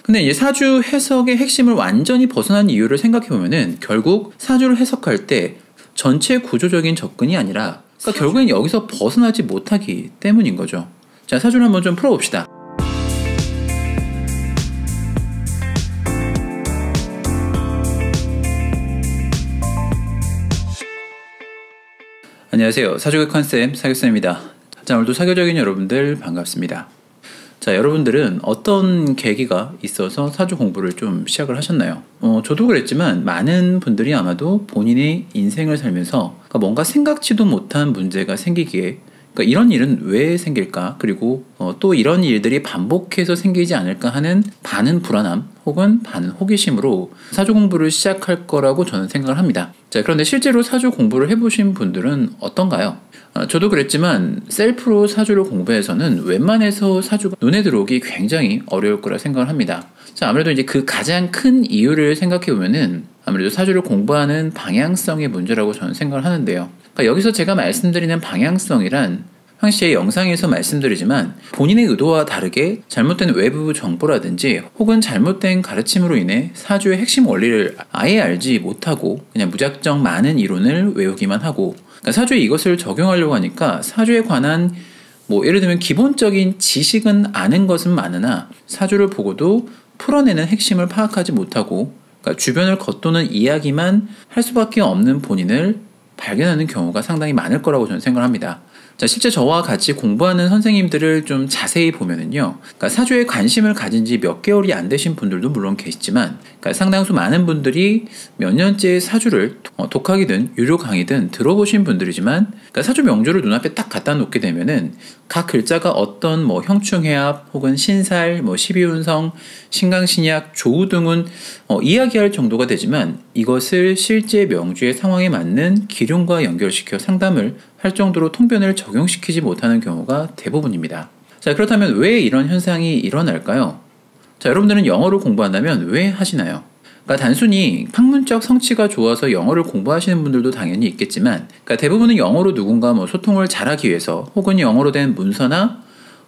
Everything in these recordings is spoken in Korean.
근데 이제 사주 해석의 핵심을 완전히 벗어난 이유를 생각해보면은 결국 사주를 해석할 때 전체 구조적인 접근이 아니라 그러니까 결국엔 여기서 벗어나지 못하기 때문인 거죠. 자, 사주를 한번 좀 풀어봅시다. 안녕하세요. 사주의 컨셉 사교쌤입니다. 자, 오늘도 사교적인 여러분들 반갑습니다. 자, 여러분들은 어떤 계기가 있어서 사주 공부를 좀 시작을 하셨나요? 저도 그랬지만 많은 분들이 아마도 본인의 인생을 살면서 뭔가 생각지도 못한 문제가 생기기에 그러니까 이런 일은 왜 생길까? 그리고 또 이런 일들이 반복해서 생기지 않을까 하는 반은 불안함 혹은 반은 호기심으로 사주 공부를 시작할 거라고 저는 생각을 합니다. 자, 그런데 실제로 사주 공부를 해보신 분들은 어떤가요? 저도 그랬지만 셀프로 사주를 공부해서는 웬만해서 사주가 눈에 들어오기 굉장히 어려울 거라 생각을 합니다. 자, 아무래도 이제 그 가장 큰 이유를 생각해 보면은 아무래도 사주를 공부하는 방향성의 문제라고 저는 생각을 하는데요. 그러니까 여기서 제가 말씀드리는 방향성이란 평시에 영상에서 말씀드리지만 본인의 의도와 다르게 잘못된 외부 정보라든지 혹은 잘못된 가르침으로 인해 사주의 핵심 원리를 아예 알지 못하고 그냥 무작정 많은 이론을 외우기만 하고 그러니까 사주에 이것을 적용하려고 하니까 사주에 관한 예를 들면 기본적인 지식은 아는 것은 많으나 사주를 보고도 풀어내는 핵심을 파악하지 못하고 그러니까 주변을 겉도는 이야기만 할 수밖에 없는 본인을 발견하는 경우가 상당히 많을 거라고 저는 생각을 합니다. 자, 실제 저와 같이 공부하는 선생님들을 좀 자세히 보면은요, 그러니까 사주에 관심을 가진 지 몇 개월이 안 되신 분들도 물론 계시지만, 그러니까 상당수 많은 분들이 몇 년째 사주를 독학이든 유료 강의든 들어보신 분들이지만, 그러니까 사주 명주를 눈앞에 딱 갖다 놓게 되면은 각 글자가 어떤 형충해합 혹은 신살, 십이운성, 신강신약, 조우등은 이야기할 정도가 되지만 이것을 실제 명주의 상황에 맞는 기룡과 연결시켜 상담을 할 정도로 통변을 적용시키지 못하는 경우가 대부분입니다. 자, 그렇다면 왜 이런 현상이 일어날까요? 자, 여러분들은 영어를 공부한다면 왜 하시나요? 그러니까 단순히 학문적 성취가 좋아서 영어를 공부하시는 분들도 당연히 있겠지만 그러니까 대부분은 영어로 누군가 소통을 잘하기 위해서 혹은 영어로 된 문서나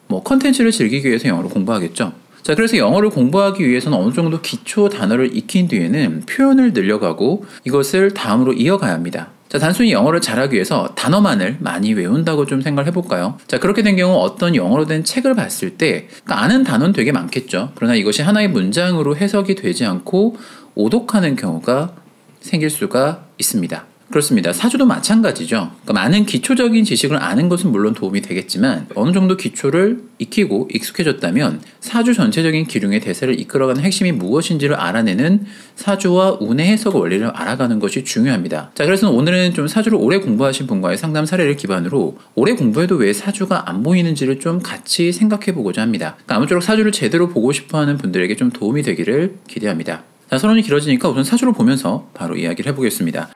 컨텐츠를 즐기기 위해서 영어를 공부하겠죠. 자, 그래서 영어를 공부하기 위해서는 어느 정도 기초 단어를 익힌 뒤에는 표현을 늘려가고 이것을 다음으로 이어가야 합니다. 자, 단순히 영어를 잘하기 위해서 단어만을 많이 외운다고 좀 생각을 해볼까요? 자, 그렇게 된 경우 어떤 영어로 된 책을 봤을 때 아는 단어는 되게 많겠죠. 그러나 이것이 하나의 문장으로 해석이 되지 않고 오독하는 경우가 생길 수가 있습니다. 그렇습니다. 사주도 마찬가지죠. 그러니까 많은 기초적인 지식을 아는 것은 물론 도움이 되겠지만 어느 정도 기초를 익히고 익숙해졌다면 사주 전체적인 기륭의 대세를 이끌어가는 핵심이 무엇인지를 알아내는 사주와 운의 해석 원리를 알아가는 것이 중요합니다. 자, 그래서 오늘은 좀 사주를 오래 공부하신 분과의 상담 사례를 기반으로 오래 공부해도 왜 사주가 안 보이는지를 좀 같이 생각해 보고자 합니다. 그러니까 아무쪼록 사주를 제대로 보고 싶어하는 분들에게 좀 도움이 되기를 기대합니다. 자, 서론이 길어지니까 우선 사주를 보면서 바로 이야기를 해보겠습니다.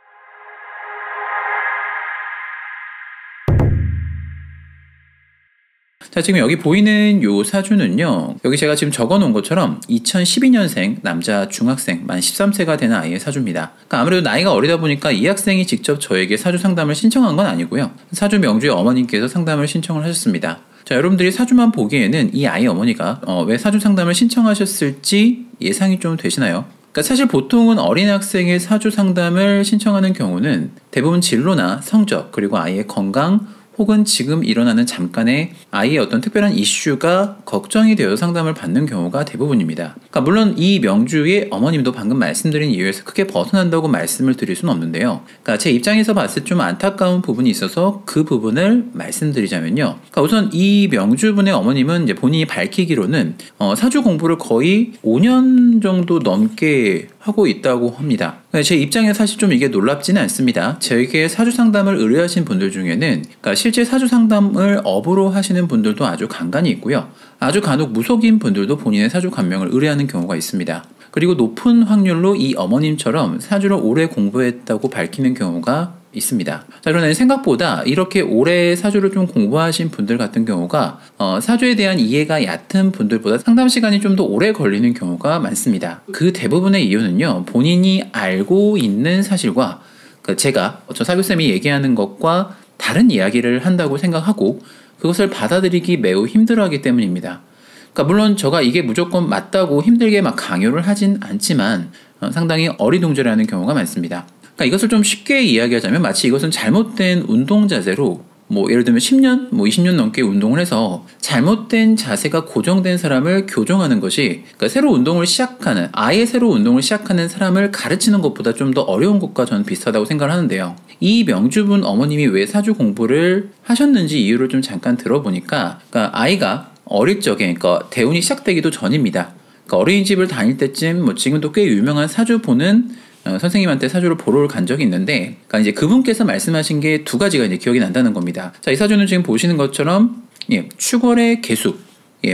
자, 지금 여기 보이는 요 사주는요, 여기 제가 지금 적어 놓은 것처럼 2012년생 남자 중학생 만 13세가 되는 아이의 사주입니다. 그러니까 아무래도 나이가 어리다 보니까 이 학생이 직접 저에게 사주 상담을 신청한 건 아니고요. 사주 명주의 어머님께서 상담을 신청을 하셨습니다. 자, 여러분들이 사주만 보기에는 이 아이 어머니가 왜 사주 상담을 신청하셨을지 예상이 좀 되시나요? 그러니까 사실 보통은 어린 학생의 사주 상담을 신청하는 경우는 대부분 진로나 성적 그리고 아이의 건강 혹은 지금 일어나는 잠깐의 아이의 어떤 특별한 이슈가 걱정이 되어서 상담을 받는 경우가 대부분입니다. 그러니까 물론 이 명주의 어머님도 방금 말씀드린 이유에서 크게 벗어난다고 말씀을 드릴 수는 없는데요. 그러니까 제 입장에서 봤을 때 좀 안타까운 부분이 있어서 그 부분을 말씀드리자면요. 그러니까 우선 이 명주분의 어머님은 이제 본인이 밝히기로는 사주 공부를 거의 5년 정도 넘게 하고 있다고 합니다. 제 입장에 사실 좀 이게 놀랍지는 않습니다. 저에게 사주 상담을 의뢰하신 분들 중에는 그러니까 실제 사주 상담을 업으로 하시는 분들도 아주 간간히 있고요. 아주 간혹 무속인 분들도 본인의 사주 감명을 의뢰하는 경우가 있습니다. 그리고 높은 확률로 이 어머님처럼 사주를 오래 공부했다고 밝히는 경우가 있습니다. 자, 그러나 생각보다 이렇게 오래 사주를 좀 공부하신 분들 같은 경우가 사주에 대한 이해가 얕은 분들보다 상담 시간이 좀 더 오래 걸리는 경우가 많습니다. 그 대부분의 이유는요, 본인이 알고 있는 사실과 제가 사교쌤이 얘기하는 것과 다른 이야기를 한다고 생각하고 그것을 받아들이기 매우 힘들어하기 때문입니다. 그러니까 물론 제가 이게 무조건 맞다고 힘들게 막 강요를 하진 않지만 상당히 어리둥절해하는 경우가 많습니다. 그러니까 이것을 좀 쉽게 이야기하자면 마치 이것은 잘못된 운동 자세로 뭐 예를 들면 10년, 뭐 20년 넘게 운동을 해서 잘못된 자세가 고정된 사람을 교정하는 것이 그러니까 새로 운동을 시작하는 아예 새로 운동을 시작하는 사람을 가르치는 것보다 좀 더 어려운 것과 저는 비슷하다고 생각을 하는데요. 이 명주분 어머님이 왜 사주 공부를 하셨는지 이유를 좀 잠깐 들어보니까 그러니까 아이가 어릴 적에 그러니까 대운이 시작되기도 전입니다. 그러니까 어린이집을 다닐 때쯤 뭐 지금도 꽤 유명한 사주 보는 선생님한테 사주를 보러 간 적이 있는데, 그러니까 이제 그분께서 말씀하신 게 두 가지가 이제 기억이 난다는 겁니다. 자, 이 사주는 지금 보시는 것처럼, 축월의 개수,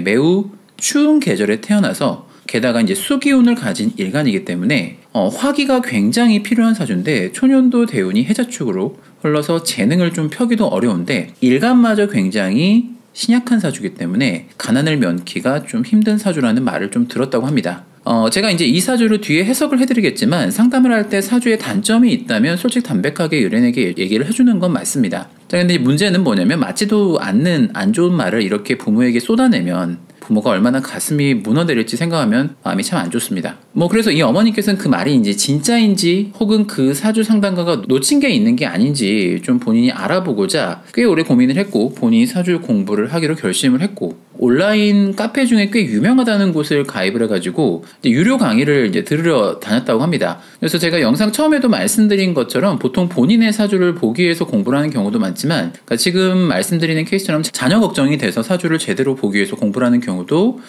매우 추운 계절에 태어나서, 게다가 이제 수기운을 가진 일간이기 때문에, 화기가 굉장히 필요한 사주인데, 초년도 대운이 해자축으로 흘러서 재능을 좀 펴기도 어려운데, 일간마저 굉장히 신약한 사주이기 때문에, 가난을 면키가 좀 힘든 사주라는 말을 좀 들었다고 합니다. 제가 이제 이 사주를 뒤에 해석을 해드리겠지만 상담을 할 때 사주에 단점이 있다면 솔직히 담백하게 의뢰인에게 얘기를 해주는 건 맞습니다. 자, 근데 문제는 뭐냐면 맞지도 않는 안 좋은 말을 이렇게 부모에게 쏟아내면 부모가 얼마나 가슴이 무너내릴지 생각하면 마음이 참 안 좋습니다. 뭐 그래서 이 어머니께서는 그 말이 이제 진짜인지 혹은 그 사주 상담가가 놓친 게 있는 게 아닌지 좀 본인이 알아보고자 꽤 오래 고민을 했고 본인이 사주 공부를 하기로 결심을 했고 온라인 카페 중에 꽤 유명하다는 곳을 가입을 해가지고 이제 유료 강의를 이제 들으러 다녔다고 합니다. 그래서 제가 영상 처음에도 말씀드린 것처럼 보통 본인의 사주를 보기 위해서 공부를 하는 경우도 많지만 그러니까 지금 말씀드리는 케이스처럼 자녀 걱정이 돼서 사주를 제대로 보기 위해서 공부를 하는 경우도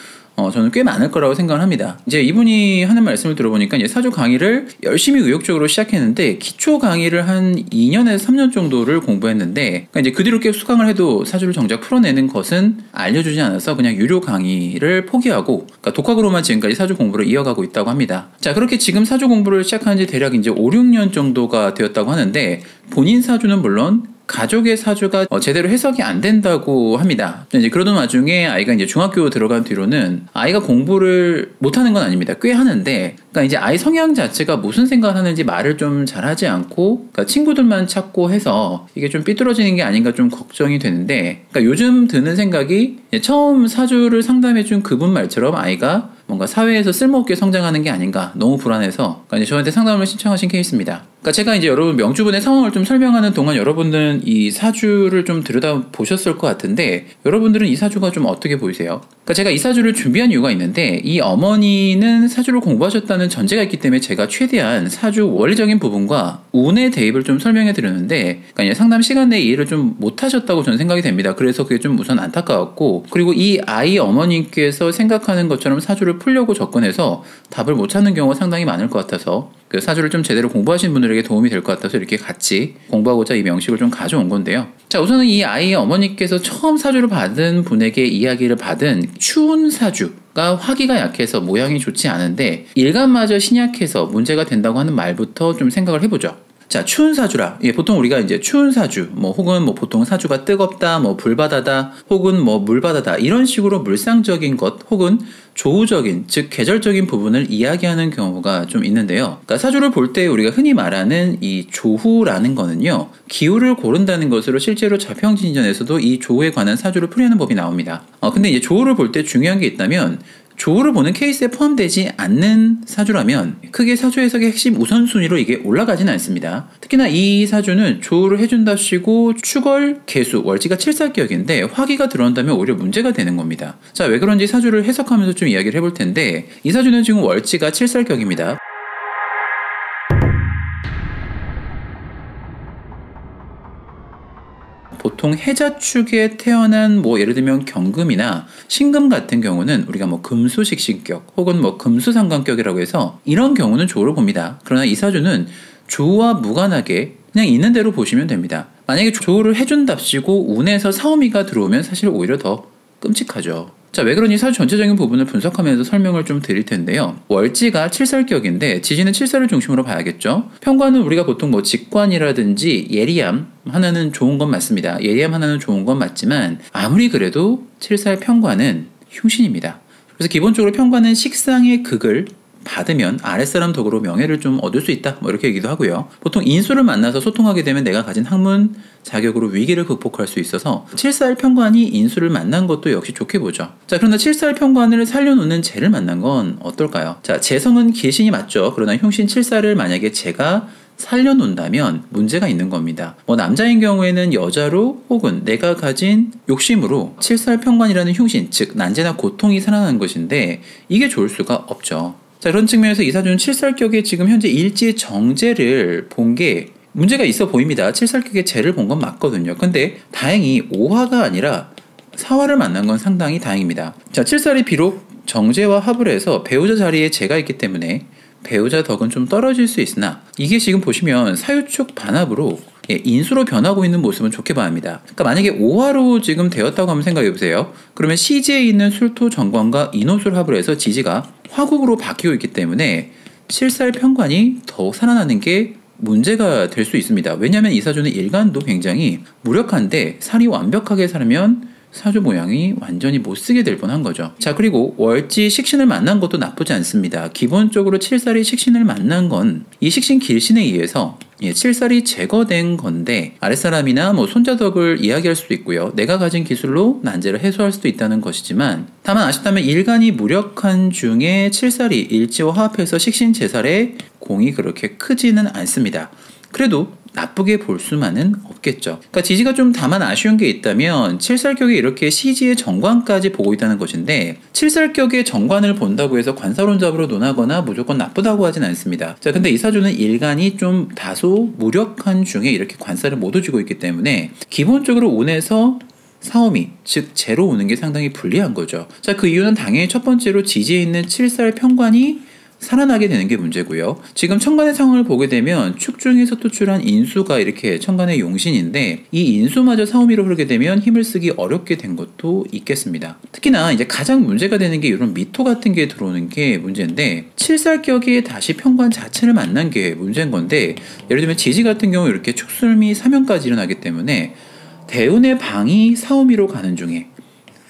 저는 꽤 많을 거라고 생각을 합니다. 이제 이분이 하는 말씀을 들어보니까 이제 사주 강의를 열심히 의욕적으로 시작했는데 기초 강의를 한 2년에서 3년 정도를 공부했는데 그러니까 이제 그 뒤로 계속 수강을 해도 사주를 정작 풀어내는 것은 알려주지 않아서 그냥 유료 강의를 포기하고 그러니까 독학으로만 지금까지 사주 공부를 이어가고 있다고 합니다. 자, 그렇게 지금 사주 공부를 시작한 지 대략 이제 5, 6년 정도가 되었다고 하는데 본인 사주는 물론 가족의 사주가 제대로 해석이 안 된다고 합니다. 이제 그러던 와중에 아이가 이제 중학교 들어간 뒤로는 아이가 공부를 못하는 건 아닙니다. 꽤 하는데, 그러니까 이제 아이 성향 자체가 무슨 생각을 하는지 말을 좀 잘하지 않고, 그러니까 친구들만 찾고 해서 이게 좀 삐뚤어지는 게 아닌가 좀 걱정이 되는데, 그러니까 요즘 드는 생각이 처음 사주를 상담해준 그분 말처럼 아이가 뭔가 사회에서 쓸모없게 성장하는 게 아닌가 너무 불안해서 그러니까 이제 저한테 상담을 신청하신 케이스입니다. 그러니까 제가 이제 여러분 명주분의 상황을 좀 설명하는 동안 여러분들은 이 사주를 좀 들여다 보셨을 것 같은데 여러분들은 이 사주가 좀 어떻게 보이세요? 그러니까 제가 이 사주를 준비한 이유가 있는데 이 어머니는 사주를 공부하셨다는 전제가 있기 때문에 제가 최대한 사주 원리적인 부분과 운의 대입을 좀 설명해 드렸는데 그러니까 이제 상담 시간 내에 이해를 좀 못하셨다고 저는 생각이 됩니다. 그래서 그게 좀 우선 안타까웠고 그리고 이 아이 어머님께서 생각하는 것처럼 사주를 풀려고 접근해서 답을 못 찾는 경우가 상당히 많을 것 같아서 그 사주를 좀 제대로 공부하신 분들에게 도움이 될 것 같아서 이렇게 같이 공부하고자 이 명식을 좀 가져온 건데요. 자, 우선은 이 아이의 어머니께서 처음 사주를 받은 분에게 이야기를 받은 추운 사주가 화기가 약해서 모양이 좋지 않은데 일간마저 신약해서 문제가 된다고 하는 말부터 좀 생각을 해보죠. 자, 추운 사주라. 보통 우리가 이제 추운 사주, 혹은 보통 사주가 뜨겁다, 불바다다, 혹은 물바다다, 이런 식으로 물상적인 것, 혹은 조우적인, 즉, 계절적인 부분을 이야기하는 경우가 좀 있는데요. 그러니까 사주를 볼 때 우리가 흔히 말하는 이 조후라는 거는요, 기후를 고른다는 것으로 실제로 자평진전에서도 이 조후에 관한 사주를 풀이하는 법이 나옵니다. 근데 이제 조후를 볼 때 중요한 게 있다면, 조후를 보는 케이스에 포함되지 않는 사주라면 크게 사주 해석의 핵심 우선순위로 이게 올라가지는 않습니다. 특히나 이 사주는 조후를 해준답시고 축월, 개수, 월지가 칠살격인데 화기가 들어온다면 오히려 문제가 되는 겁니다. 자, 왜 그런지 사주를 해석하면서 좀 이야기를 해볼 텐데 이 사주는 지금 월지가 칠살격입니다. 보통 해자축에 태어난 예를 들면 경금이나 신금 같은 경우는 우리가 금수식신격 혹은 금수상관격이라고 해서 이런 경우는 조를 봅니다. 그러나 이 사주는 조와 무관하게 그냥 있는 대로 보시면 됩니다. 만약에 조를 해준답시고 운에서 사오미가 들어오면 사실 오히려 더 끔찍하죠. 자, 왜 그러니 사주 전체적인 부분을 분석하면서 설명을 좀 드릴 텐데요. 월지가 칠살격인데 지지는 칠살을 중심으로 봐야겠죠. 편관은 우리가 보통 직관이라든지 예리함 하나는 좋은 건 맞습니다. 예리함 하나는 좋은 건 맞지만 아무리 그래도 칠살 편관은 흉신입니다. 그래서 기본적으로 편관은 식상의 극을 받으면 아랫사람 덕으로 명예를 좀 얻을 수 있다, 뭐 이렇게 얘기도 하고요. 보통 인수를 만나서 소통하게 되면 내가 가진 학문 자격으로 위기를 극복할 수 있어서 7살 편관이 인수를 만난 것도 역시 좋게 보죠. 자, 그러나 7살 편관을 살려놓는 재를 만난 건 어떨까요? 자, 재성은 길신이 맞죠. 그러나 흉신 7살을 만약에 제가 살려놓는다면 문제가 있는 겁니다. 남자인 경우에는 여자로 혹은 내가 가진 욕심으로 7살 편관이라는 흉신, 즉 난제나 고통이 살아나는 것인데 이게 좋을 수가 없죠. 자, 그런 측면에서 이 사주는 7살격에 지금 현재 일지 정제를 본 게 문제가 있어 보입니다. 7살격에 재를 본 건 맞거든요. 근데 다행히 5화가 아니라 4화를 만난 건 상당히 다행입니다. 자, 7살이 비록 정제와 합을 해서 배우자 자리에 재가 있기 때문에 배우자 덕은 좀 떨어질 수 있으나 이게 지금 보시면 사유축 반합으로 인수로 변하고 있는 모습은 좋게 봐합니다. 그러니까 만약에 5화로 지금 되었다고 한번 생각해 보세요. 그러면 시지에 있는 술토 정관과 인호술 합을 해서 지지가 화국으로 바뀌고 있기 때문에 7살 편관이 더욱 살아나는 게 문제가 될 수 있습니다. 왜냐하면 이 사주는 일간도 굉장히 무력한데 살이 완벽하게 살면 사주 모양이 완전히 못쓰게 될 뻔한 거죠. 자, 그리고 월지 식신을 만난 것도 나쁘지 않습니다. 기본적으로 7살이 식신을 만난 건 이 식신 길신에 의해서 7살이 제거된 건데 아랫사람이나 손자덕을 이야기할 수도 있고요. 내가 가진 기술로 난제를 해소할 수도 있다는 것이지만 다만 아쉽다면 일간이 무력한 중에 7살이 일지와 화합해서 식신 제살의 공이 그렇게 크지는 않습니다. 그래도 나쁘게 볼 수만은 없겠죠. 그러니까 지지가 좀 다만 아쉬운 게 있다면 7살격에 이렇게 시지의 정관까지 보고 있다는 것인데 7살격의 정관을 본다고 해서 관사론잡으로 논하거나 무조건 나쁘다고 하진 않습니다. 자, 근데 이 사주는 일간이 좀 다소 무력한 중에 이렇게 관사를 모두 쥐고 있기 때문에 기본적으로 운에서 사오미, 즉 재로 오는 게 상당히 불리한 거죠. 자, 그 이유는 당연히 첫 번째로 지지에 있는 7살 편관이 살아나게 되는 게 문제고요. 지금 천간의 상황을 보게 되면 축 중에서 투출한 인수가 이렇게 천간의 용신인데 이 인수마저 사오미로 흐르게 되면 힘을 쓰기 어렵게 된 것도 있겠습니다. 특히나 이제 가장 문제가 되는 게 이런 미토 같은 게 들어오는 게 문제인데 7살격에 다시 편관 자체를 만난 게 문제인 건데 예를 들면 지지 같은 경우 이렇게 축술미 사명까지 일어나기 때문에 대운의 방이 사오미로 가는 중에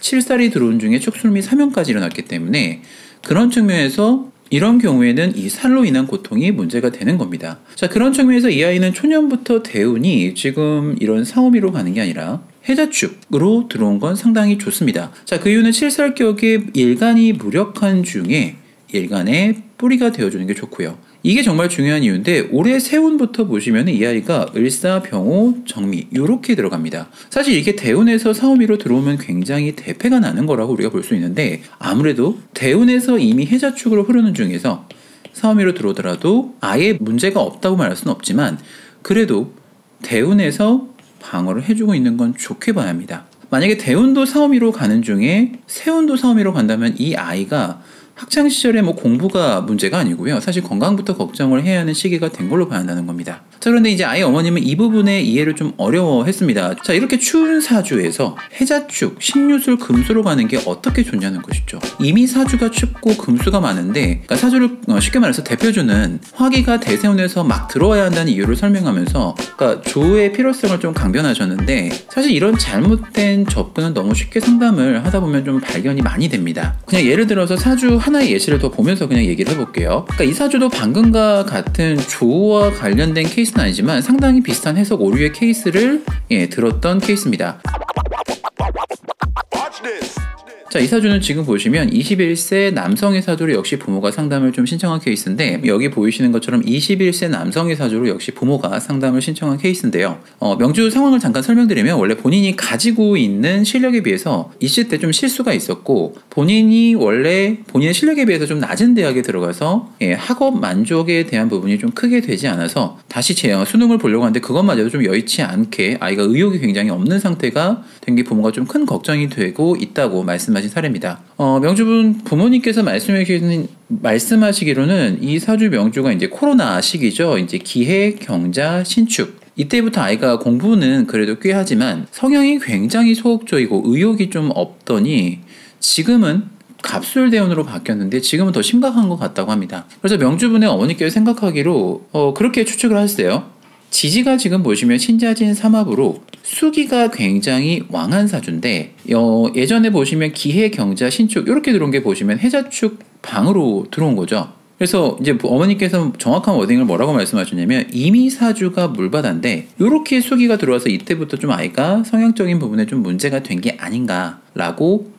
7살이 들어온 중에 축술미 사명까지 일어났기 때문에 그런 측면에서 이런 경우에는 이 살로 인한 고통이 문제가 되는 겁니다. 자, 그런 측면에서 이 아이는 초년부터 대운이 지금 이런 사오미로 가는 게 아니라 해자축으로 들어온 건 상당히 좋습니다. 자, 그 이유는 7살격의 일간이 무력한 중에 일간의 뿌리가 되어주는 게 좋고요. 이게 정말 중요한 이유인데 올해 세운부터 보시면 이 아이가 을사, 병호, 정미 이렇게 들어갑니다. 사실 이게 대운에서 사오미로 들어오면 굉장히 대패가 나는 거라고 우리가 볼 수 있는데 아무래도 대운에서 이미 해자축으로 흐르는 중에서 사오미로 들어오더라도 아예 문제가 없다고 말할 수는 없지만 그래도 대운에서 방어를 해주고 있는 건 좋게 봐야 합니다. 만약에 대운도 사오미로 가는 중에 세운도 사오미로 간다면 이 아이가 학창시절에 공부가 문제가 아니고요. 사실 건강부터 걱정을 해야 하는 시기가 된 걸로 봐야 한다는 겁니다. 자, 그런데 이제 아이 어머님은 이 부분에 이해를 좀 어려워했습니다. 자, 이렇게 추운 사주에서 해자축, 신유술, 금수로 가는 게 어떻게 좋냐는 것이죠. 이미 사주가 춥고 금수가 많은데 그러니까 사주를 쉽게 말해서 대표주는 화기가 대세운에서 막 들어와야 한다는 이유를 설명하면서 그러니까 조의 필요성을 좀 강변하셨는데 사실 이런 잘못된 접근은 너무 쉽게 상담을 하다 보면 좀 발견이 많이 됩니다. 그냥 예를 들어서 사주 하나의 예시를 더 보면서 그냥 얘기를 해볼게요. 그러니까 이 사주도 방금과 같은 조와 관련된 케이스는 아니지만 상당히 비슷한 해석 오류의 케이스를 들었던 케이스입니다. 자, 이 사주는 지금 보시면 21세 남성의 사주로 역시 부모가 상담을 좀 신청한 케이스인데 여기 보이시는 것처럼 21세 남성의 사주로 역시 부모가 상담을 신청한 케이스인데요. 명주 상황을 잠깐 설명드리면 원래 본인이 가지고 있는 실력에 비해서 있을 때 좀 실수가 있었고 본인이 원래 본인의 실력에 비해서 좀 낮은 대학에 들어가서 학업 만족에 대한 부분이 좀 크게 되지 않아서 다시 수능을 보려고 하는데 그것마저도 좀 여의치 않게 아이가 의욕이 굉장히 없는 상태가 된 게 부모가 좀 큰 걱정이 되고 있다고 말씀하신 사례입니다. 명주분 부모님께서 말씀하시기로는 이 사주 명주가 이제 코로나 시기죠. 이제 기해, 경자, 신축. 이때부터 아이가 공부는 그래도 꽤 하지만 성향이 굉장히 소극적이고 의욕이 좀 없더니 지금은 갑술대운으로 바뀌었는데 지금은 더 심각한 것 같다고 합니다. 그래서 명주분의 어머니께서 생각하기로 그렇게 추측을 하셨어요. 지지가 지금 보시면 신자진 삼합으로 수기가 굉장히 왕한 사주인데 예전에 보시면 기해, 경자, 신축 이렇게 들어온 게 보시면 해자축 방으로 들어온 거죠. 그래서 이제 어머니께서 정확한 워딩을 뭐라고 말씀하셨냐면 이미 사주가 물바다인데 요렇게 수기가 들어와서 이때부터 좀 아이가 성향적인 부분에 좀 문제가 된 게 아닌가라고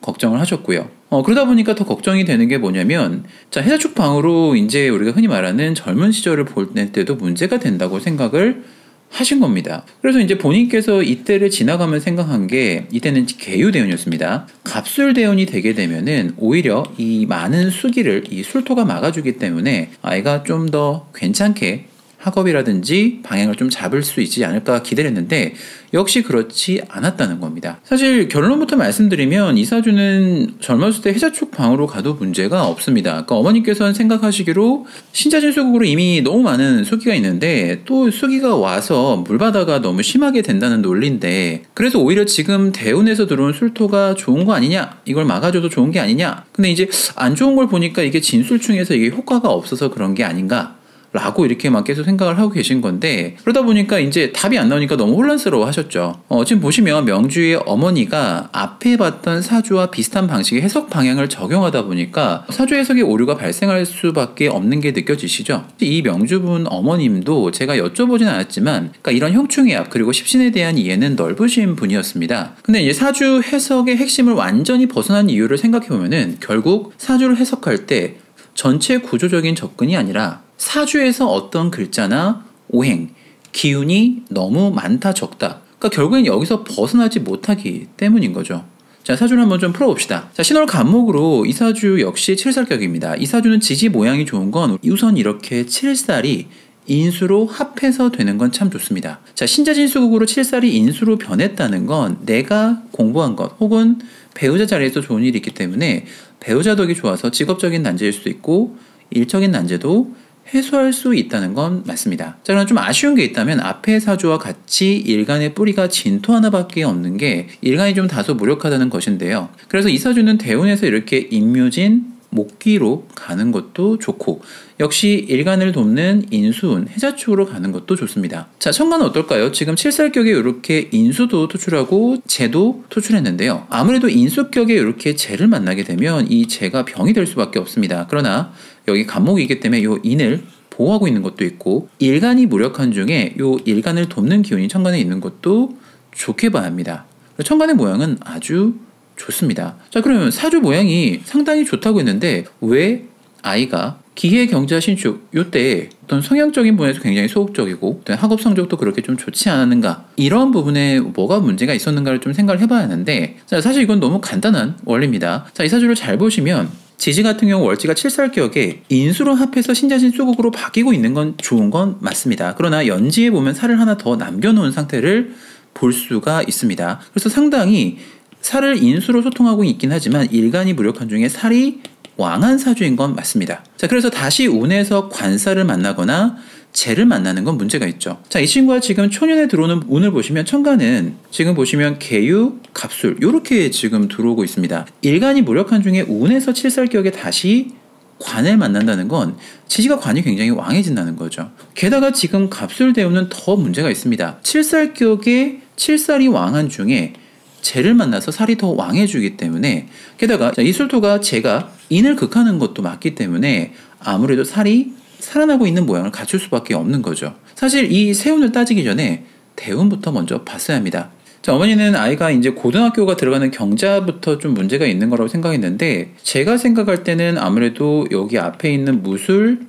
걱정을 하셨고요. 그러다 보니까 더 걱정이 되는 게 뭐냐면, 자, 해자축 방으로 이제 우리가 흔히 말하는 젊은 시절을 볼 때도 문제가 된다고 생각을 하신 겁니다. 그래서 이제 본인께서 이때를 지나가면 생각한 게, 이때는 계유대운이었습니다. 갑술대운이 되게 되면은 오히려 이 많은 수기를 이 술토가 막아주기 때문에 아이가 좀 더 괜찮게 학업이라든지 방향을 좀 잡을 수 있지 않을까 기대를 했는데 역시 그렇지 않았다는 겁니다. 사실 결론부터 말씀드리면 이 사주는 젊었을 때 해자축 방으로 가도 문제가 없습니다. 그러니까 어머니께서는 생각하시기로 신자진수국으로 이미 너무 많은 수기가 있는데 또 수기가 와서 물바다가 너무 심하게 된다는 논리인데, 그래서 오히려 지금 대운에서 들어온 술토가 좋은 거 아니냐, 이걸 막아줘도 좋은 게 아니냐, 근데 이제 안 좋은 걸 보니까 이게 진술충에서 이게 효과가 없어서 그런 게 아닌가 라고 이렇게 막 계속 생각을 하고 계신 건데, 그러다 보니까 이제 답이 안 나오니까 너무 혼란스러워 하셨죠. 지금 보시면 명주의 어머니가 앞에 봤던 사주와 비슷한 방식의 해석 방향을 적용하다 보니까 사주 해석의 오류가 발생할 수밖에 없는 게 느껴지시죠? 이 명주분 어머님도 제가 여쭤보진 않았지만 그러니까 이런 형충의학 그리고 십신에 대한 이해는 넓으신 분이었습니다. 근데 이제 사주 해석의 핵심을 완전히 벗어난 이유를 생각해보면은 결국 사주를 해석할 때 전체 구조적인 접근이 아니라 사주에서 어떤 글자나 오행, 기운이 너무 많다 적다, 그러니까 결국엔 여기서 벗어나지 못하기 때문인 거죠. 자, 사주를 한번 좀 풀어봅시다. 자, 신월 간목으로 이 사주 역시 칠살격입니다. 이 사주는 지지 모양이 좋은 건 우선 이렇게 칠살이 인수로 합해서 되는 건 참 좋습니다. 자, 신자진수국으로 칠살이 인수로 변했다는 건 내가 공부한 것 혹은 배우자 자리에서 좋은 일이 있기 때문에 배우자 덕이 좋아서 직업적인 난제일 수도 있고 일적인 난제도 해소할 수 있다는 건 맞습니다. 자, 그럼 좀 아쉬운 게 있다면 앞의 사주와 같이 일간의 뿌리가 진토 하나밖에 없는 게 일간이 좀 다소 무력하다는 것인데요. 그래서 이 사주는 대운에서 이렇게 임묘진 목기로 가는 것도 좋고 역시 일간을 돕는 인수운 해자축으로 가는 것도 좋습니다. 자, 천간은 어떨까요? 지금 칠살격에 이렇게 인수도 토출하고 재도 토출했는데요. 아무래도 인수격에 이렇게 재를 만나게 되면 이 재가 병이 될 수밖에 없습니다. 그러나 여기 간목이기 때문에 요 인을 보호하고 있는 것도 있고 일간이 무력한 중에 요 일간을 돕는 기운이 천간에 있는 것도 좋게 봐야 합니다. 천간의 모양은 아주 좋습니다. 자, 그러면 사주 모양이 상당히 좋다고 했는데 왜 아이가 기해 경자 신축 요때 어떤 성향적인 부분에서 굉장히 소극적이고 학업 성적도 그렇게 좀 좋지 않았는가, 이런 부분에 뭐가 문제가 있었는가를 좀 생각을 해봐야 하는데, 자, 사실 이건 너무 간단한 원리입니다. 자, 이 사주를 잘 보시면 지지 같은 경우 월지가 칠살격에 인수로 합해서 신자진 수국으로 바뀌고 있는 건 좋은 건 맞습니다. 그러나 연지에 보면 살을 하나 더 남겨놓은 상태를 볼 수가 있습니다. 그래서 상당히 살을 인수로 소통하고 있긴 하지만 일간이 무력한 중에 살이 왕한 사주인 건 맞습니다. 자, 그래서 다시 운에서 관살을 만나거나 재를 만나는 건 문제가 있죠. 자, 이 친구가 지금 초년에 들어오는 운을 보시면 천간은 지금 보시면 계유, 갑술 요렇게 지금 들어오고 있습니다. 일간이 무력한 중에 운에서 칠살격에 다시 관을 만난다는 건 지지가 관이 굉장히 왕해진다는 거죠. 게다가 지금 갑술 대운은 더 문제가 있습니다. 칠살격에 칠살이 왕한 중에 재를 만나서 살이 더 왕해주기 때문에, 게다가 이 술토가 재가 인을 극하는 것도 맞기 때문에 아무래도 살이 살아나고 있는 모양을 갖출 수밖에 없는 거죠. 사실 이 세운을 따지기 전에 대운부터 먼저 봤어야 합니다. 자, 어머니는 아이가 이제 고등학교가 들어가는 경자부터 좀 문제가 있는 거라고 생각했는데 제가 생각할 때는 아무래도 여기 앞에 있는 무술,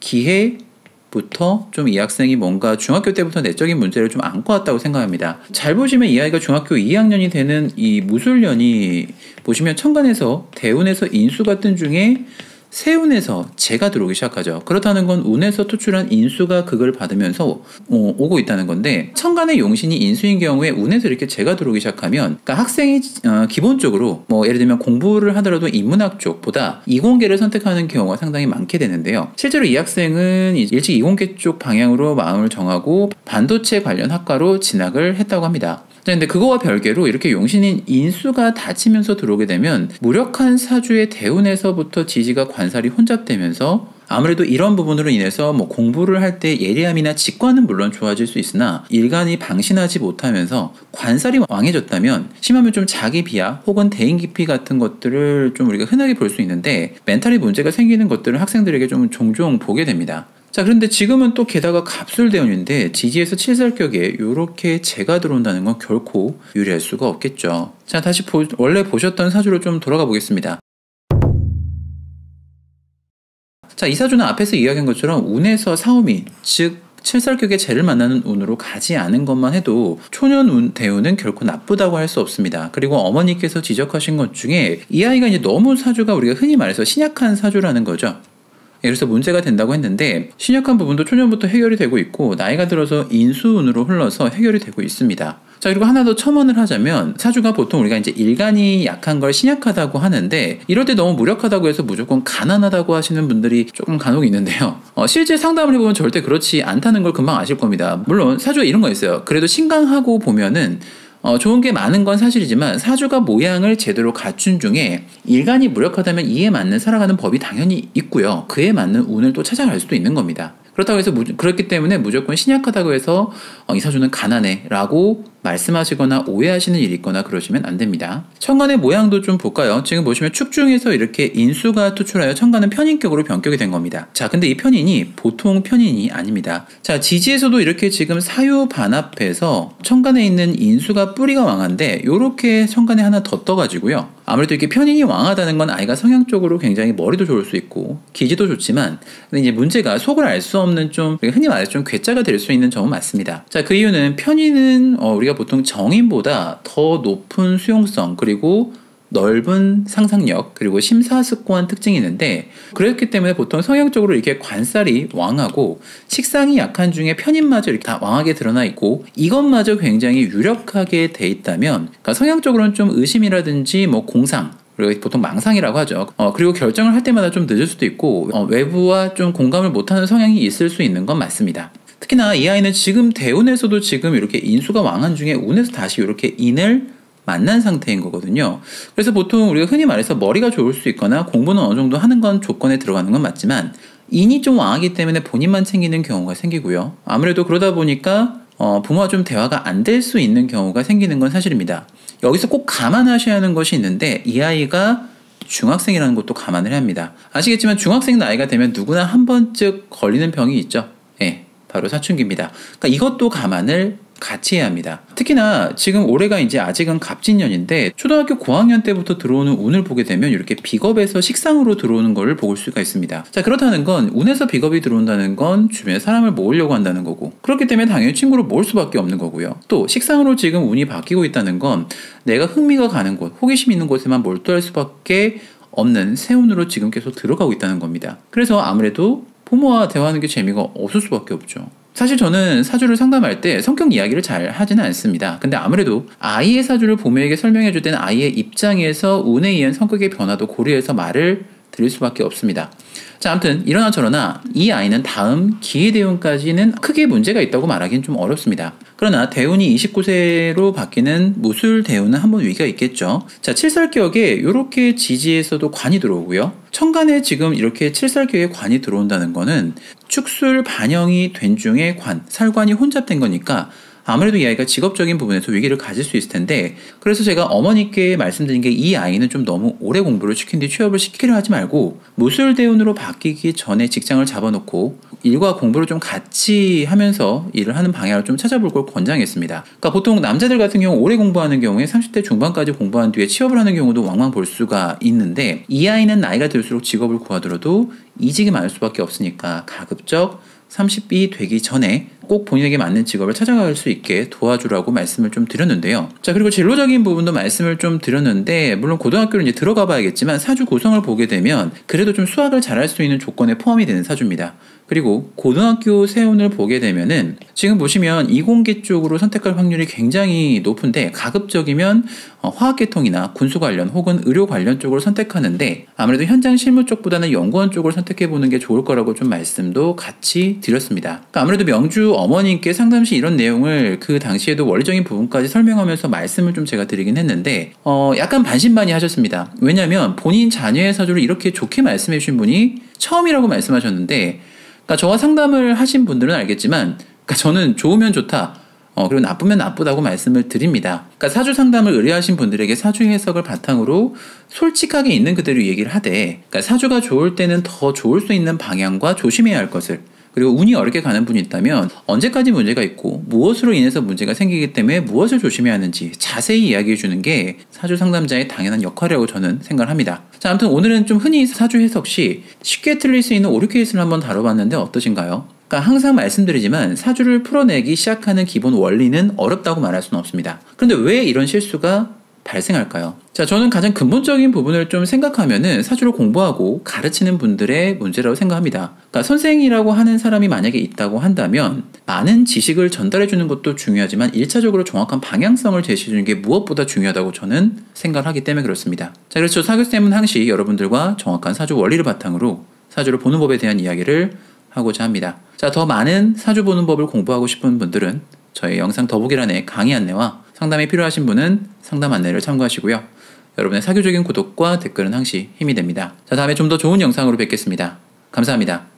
기해 부터 좀 이 학생이 뭔가 중학교 때부터 내적인 문제를 좀 안고 왔다고 생각합니다. 잘 보시면 이 아이가 중학교 2학년이 되는 이 무술년이 보시면 천간에서 대운에서 인수가 뜬 중에 세운에서 재가 들어오기 시작하죠. 그렇다는 건 운에서 토출한 인수가 그걸 받으면서 오고 있다는 건데, 천간의 용신이 인수인 경우에 운에서 이렇게 재가 들어오기 시작하면, 그러니까 학생이 기본적으로 뭐 예를 들면 공부를 하더라도 인문학 쪽보다 이공계를 선택하는 경우가 상당히 많게 되는데요. 실제로 이 학생은 일찍 이공계 쪽 방향으로 마음을 정하고 반도체 관련 학과로 진학을 했다고 합니다. 자, 근데 그거와 별개로 이렇게 용신인 인수가 닫히면서 들어오게 되면 무력한 사주의 대운에서부터 지지가 관살이 혼잡되면서 아무래도 이런 부분으로 인해서 뭐 공부를 할 때 예리함이나 직관은 물론 좋아질 수 있으나 일간이 방신하지 못하면서 관살이 왕해졌다면 심하면 좀 자기 비하 혹은 대인 기피 같은 것들을 좀 우리가 흔하게 볼 수 있는데 멘탈이 문제가 생기는 것들을 학생들에게 좀 종종 보게 됩니다. 자, 그런데 지금은 또 게다가 갑술대운인데 지지에서 칠살격에 이렇게 재가 들어온다는 건 결코 유리할 수가 없겠죠. 자, 다시 원래 보셨던 사주로 좀 돌아가 보겠습니다. 자, 이 사주는 앞에서 이야기한 것처럼 운에서 사오미, 즉 칠살격의 재를 만나는 운으로 가지 않은 것만 해도 초년 대운은 결코 나쁘다고 할 수 없습니다. 그리고 어머니께서 지적하신 것 중에 이 아이가 이제 너무 사주가 우리가 흔히 말해서 신약한 사주라는 거죠. 그래서 문제가 된다고 했는데 신약한 부분도 초년부터 해결이 되고 있고 나이가 들어서 인수운으로 흘러서 해결이 되고 있습니다. 자, 그리고 하나 더 첨언을 하자면 사주가 보통 우리가 이제 일간이 약한 걸 신약하다고 하는데 이럴 때 너무 무력하다고 해서 무조건 가난하다고 하시는 분들이 조금 간혹 있는데요. 실제 상담을 해보면 절대 그렇지 않다는 걸 금방 아실 겁니다. 물론 사주에 이런 거 있어요. 그래도 신강하고 보면은 좋은 게 많은 건 사실이지만 사주가 모양을 제대로 갖춘 중에 일간이 무력하다면 이에 맞는 살아가는 법이 당연히 있고요. 그에 맞는 운을 또 찾아갈 수도 있는 겁니다. 그렇다고 해서 그렇기 때문에 무조건 신약하다고 해서 이 사주는 가난해 라고 말씀하시거나 오해하시는 일이 있거나 그러시면 안 됩니다. 천간의 모양도 좀 볼까요? 지금 보시면 축 중에서 이렇게 인수가 투출하여 천간은 편인격으로 변격이 된 겁니다. 자, 근데 이 편인이 보통 편인이 아닙니다. 자, 지지에서도 이렇게 지금 사유 반합해서 천간에 있는 인수가 뿌리가 왕한데 요렇게 천간에 하나 더 떠가지고요. 아무래도 이렇게 편인이 왕하다는 건 아이가 성향적으로 굉장히 머리도 좋을 수 있고 기지도 좋지만 근데 이제 문제가 속을 알 수 없는 좀 흔히 말해서 좀 괴짜가 될 수 있는 점은 맞습니다. 자, 그 이유는 편인은 우리가 보통 정인보다 더 높은 수용성 그리고 넓은 상상력 그리고 심사숙고한 특징이 있는데 그렇기 때문에 보통 성향적으로 이렇게 관살이 왕하고 식상이 약한 중에 편인마저 이렇게 다 왕하게 드러나 있고 이것마저 굉장히 유력하게 돼 있다면 그러니까 성향적으로는 좀 의심이라든지 뭐 공상 그리고 보통 망상이라고 하죠. 그리고 결정을 할 때마다 좀 늦을 수도 있고 외부와 좀 공감을 못하는 성향이 있을 수 있는 건 맞습니다. 특히나 이 아이는 지금 대운에서도 지금 이렇게 인수가 왕한 중에 운에서 다시 이렇게 인을 만난 상태인 거거든요. 그래서 보통 우리가 흔히 말해서 머리가 좋을 수 있거나 공부는 어느 정도 하는 건 조건에 들어가는 건 맞지만 인이 좀 왕하기 때문에 본인만 챙기는 경우가 생기고요. 아무래도 그러다 보니까 부모와 좀 대화가 안 될 수 있는 경우가 생기는 건 사실입니다. 여기서 꼭 감안하셔야 하는 것이 있는데 이 아이가 중학생이라는 것도 감안을 해야 합니다. 아시겠지만 중학생 나이가 되면 누구나 한 번쯤 걸리는 병이 있죠. 예, 바로 사춘기입니다. 그러니까 이것도 감안을 같이 해야 합니다. 특히나 지금 올해가 이제 아직은 갑진년인데 초등학교 고학년 때부터 들어오는 운을 보게 되면 이렇게 비겁에서 식상으로 들어오는 걸 볼 수가 있습니다. 자, 그렇다는 건 운에서 비겁이 들어온다는 건 주변에 사람을 모으려고 한다는 거고 그렇기 때문에 당연히 친구를 모을 수밖에 없는 거고요. 또 식상으로 지금 운이 바뀌고 있다는 건 내가 흥미가 가는 곳, 호기심 있는 곳에만 몰두할 수밖에 없는 새운으로 지금 계속 들어가고 있다는 겁니다. 그래서 아무래도 부모와 대화하는 게 재미가 없을 수밖에 없죠. 사실 저는 사주를 상담할 때 성격 이야기를 잘 하지는 않습니다. 근데 아무래도 아이의 사주를 부모에게 설명해 줄 때는 아이의 입장에서 운에 의한 성격의 변화도 고려해서 말을 드릴 수밖에 없습니다. 자, 아무튼 이러나 저러나 이 아이는 다음 기해대운까지는 크게 문제가 있다고 말하기는 좀 어렵습니다. 그러나 대운이 29세로 바뀌는 무술대운은 한번 위기가 있겠죠. 자, 칠살격에 이렇게 지지에서도 관이 들어오고요. 천간에 지금 이렇게 칠살격에 관이 들어온다는 거는 축술 반영이 된 중에 관, 살관이 혼잡된 거니까 아무래도 이 아이가 직업적인 부분에서 위기를 가질 수 있을 텐데 그래서 제가 어머니께 말씀드린 게 이 아이는 좀 너무 오래 공부를 시킨 뒤 취업을 시키려 하지 말고 무술대운으로 바뀌기 전에 직장을 잡아놓고 일과 공부를 좀 같이 하면서 일을 하는 방향을 좀 찾아볼 걸 권장했습니다. 그러니까 보통 남자들 같은 경우 오래 공부하는 경우에 30대 중반까지 공부한 뒤에 취업을 하는 경우도 왕왕 볼 수가 있는데 이 아이는 나이가 들수록 직업을 구하더라도 이직이 많을 수밖에 없으니까 가급적 30이 되기 전에 꼭 본인에게 맞는 직업을 찾아갈 수 있게 도와주라고 말씀을 좀 드렸는데요. 자, 그리고 진로적인 부분도 말씀을 좀 드렸는데 물론 고등학교를 이제 들어가 봐야겠지만 사주 구성을 보게 되면 그래도 좀 수학을 잘할 수 있는 조건에 포함이 되는 사주입니다. 그리고 고등학교 세운을 보게 되면은 지금 보시면 이공계 쪽으로 선택할 확률이 굉장히 높은데 가급적이면 화학계통이나 군수 관련 혹은 의료 관련 쪽으로 선택하는데 아무래도 현장 실무 쪽보다는 연구원 쪽을 선택해 보는 게 좋을 거라고 좀 말씀도 같이 드렸습니다. 그러니까 아무래도 명주 저도 어머님께 상담 시 이런 내용을 그 당시에도 원리적인 부분까지 설명하면서 말씀을 좀 제가 드리긴 했는데 약간 반신반의 하셨습니다. 왜냐하면 본인 자녀의 사주를 이렇게 좋게 말씀해 주신 분이 처음이라고 말씀하셨는데, 그러니까 저와 상담을 하신 분들은 알겠지만, 그러니까 저는 좋으면 좋다, 그리고 나쁘면 나쁘다고 말씀을 드립니다. 그러니까 사주 상담을 의뢰하신 분들에게 사주 해석을 바탕으로 솔직하게 있는 그대로 얘기를 하되, 그러니까 사주가 좋을 때는 더 좋을 수 있는 방향과 조심해야 할 것을, 그리고 운이 어렵게 가는 분이 있다면 언제까지 문제가 있고 무엇으로 인해서 문제가 생기기 때문에 무엇을 조심해야 하는지 자세히 이야기해 주는 게 사주 상담자의 당연한 역할이라고 저는 생각을 합니다. 자, 아무튼 오늘은 좀 흔히 사주 해석 시 쉽게 틀릴 수 있는 오류 케이스를 한번 다뤄봤는데 어떠신가요? 그러니까 항상 말씀드리지만 사주를 풀어내기 시작하는 기본 원리는 어렵다고 말할 수는 없습니다. 그런데 왜 이런 실수가 발생할까요? 자, 저는 가장 근본적인 부분을 좀 생각하면은 사주를 공부하고 가르치는 분들의 문제라고 생각합니다. 그러니까 선생이라고 하는 사람이 만약에 있다고 한다면 많은 지식을 전달해 주는 것도 중요하지만 1차적으로 정확한 방향성을 제시해 주는 게 무엇보다 중요하다고 저는 생각을 하기 때문에 그렇습니다. 자, 그래서 사교쌤은 항시 여러분들과 정확한 사주 원리를 바탕으로 사주를 보는 법에 대한 이야기를 하고자 합니다. 자, 더 많은 사주 보는 법을 공부하고 싶은 분들은 저희 영상 더보기란에 강의 안내와 상담이 필요하신 분은 상담 안내를 참고하시고요. 여러분의 사교적인 구독과 댓글은 항시 힘이 됩니다. 자, 다음에 좀 더 좋은 영상으로 뵙겠습니다. 감사합니다.